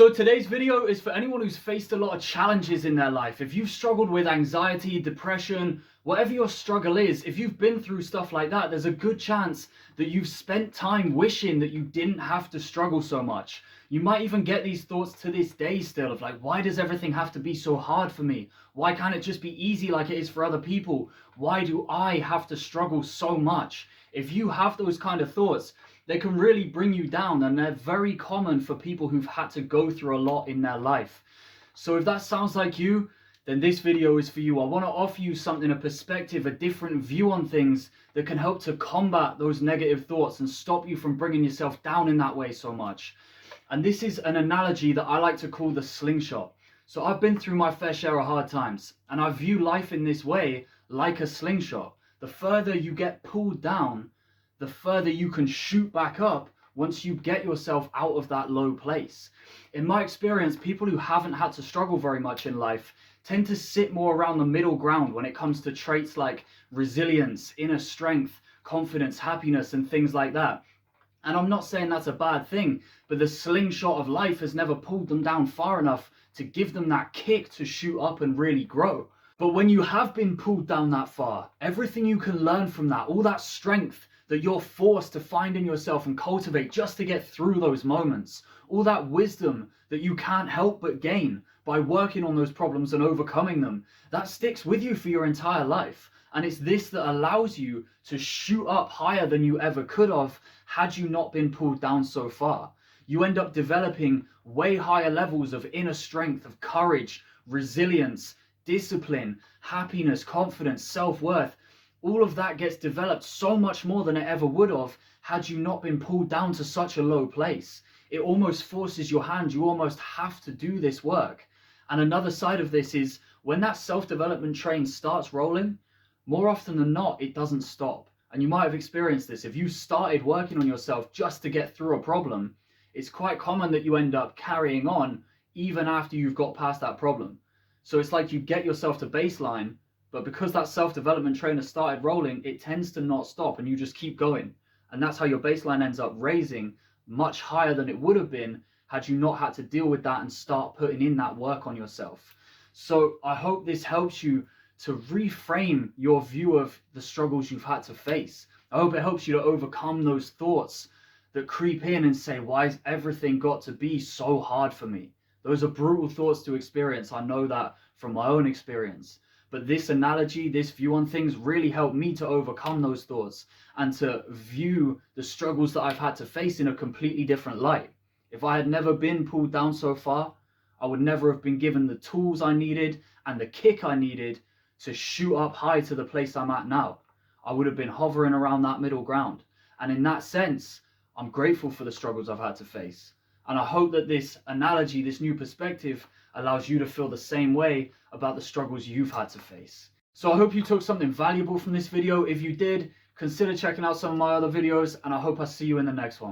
So today's video is for anyone who's faced a lot of challenges in their life. If you've struggled with anxiety, depression, whatever your struggle is, if you've been through stuff like that, there's a good chance that you've spent time wishing that you didn't have to struggle so much. You might even get these thoughts to this day still of like, why does everything have to be so hard for me? Why can't it just be easy like it is for other people? Why do I have to struggle so much? If you have those kind of thoughts, they can really bring you down, and they're very common for people who've had to go through a lot in their life. So if that sounds like you, then this video is for you. I want to offer you something, a perspective, a different view on things that can help to combat those negative thoughts and stop you from bringing yourself down in that way so much. And this is an analogy that I like to call the slingshot. So I've been through my fair share of hard times, and I view life in this way like a slingshot. The further you get pulled down, the further you can shoot back up once you get yourself out of that low place. In my experience, people who haven't had to struggle very much in life tend to sit more around the middle ground when it comes to traits like resilience, inner strength, confidence, happiness, and things like that. And I'm not saying that's a bad thing, but the slingshot of life has never pulled them down far enough to give them that kick to shoot up and really grow. But when you have been pulled down that far, everything you can learn from that, all that strength that you're forced to find in yourself and cultivate just to get through those moments, all that wisdom that you can't help but gain by working on those problems and overcoming them, that sticks with you for your entire life. And it's this that allows you to shoot up higher than you ever could have had you not been pulled down so far. You end up developing way higher levels of inner strength, of courage, resilience, discipline, happiness, confidence, self-worth. All of that gets developed so much more than it ever would have had you not been pulled down to such a low place. It almost forces your hand. You almost have to do this work. And another side of this is when that self-development train starts rolling, more often than not, it doesn't stop. And you might have experienced this. If you started working on yourself just to get through a problem, it's quite common that you end up carrying on even after you've got past that problem. So it's like you get yourself to baseline, but because that self-development train has started rolling, it tends to not stop and you just keep going. And that's how your baseline ends up raising much higher than it would have been had you not had to deal with that and start putting in that work on yourself. So I hope this helps you to reframe your view of the struggles you've had to face. I hope it helps you to overcome those thoughts that creep in and say, why has everything got to be so hard for me? Those are brutal thoughts to experience. I know that from my own experience. But this analogy, this view on things really helped me to overcome those thoughts and to view the struggles that I've had to face in a completely different light. If I had never been pulled down so far, I would never have been given the tools I needed and the kick I needed to shoot up high to the place I'm at now. I would have been hovering around that middle ground. And in that sense, I'm grateful for the struggles I've had to face. And I hope that this analogy, this new perspective, allows you to feel the same way about the struggles you've had to face. So I hope you took something valuable from this video. If you did, consider checking out some of my other videos, and I hope I see you in the next one.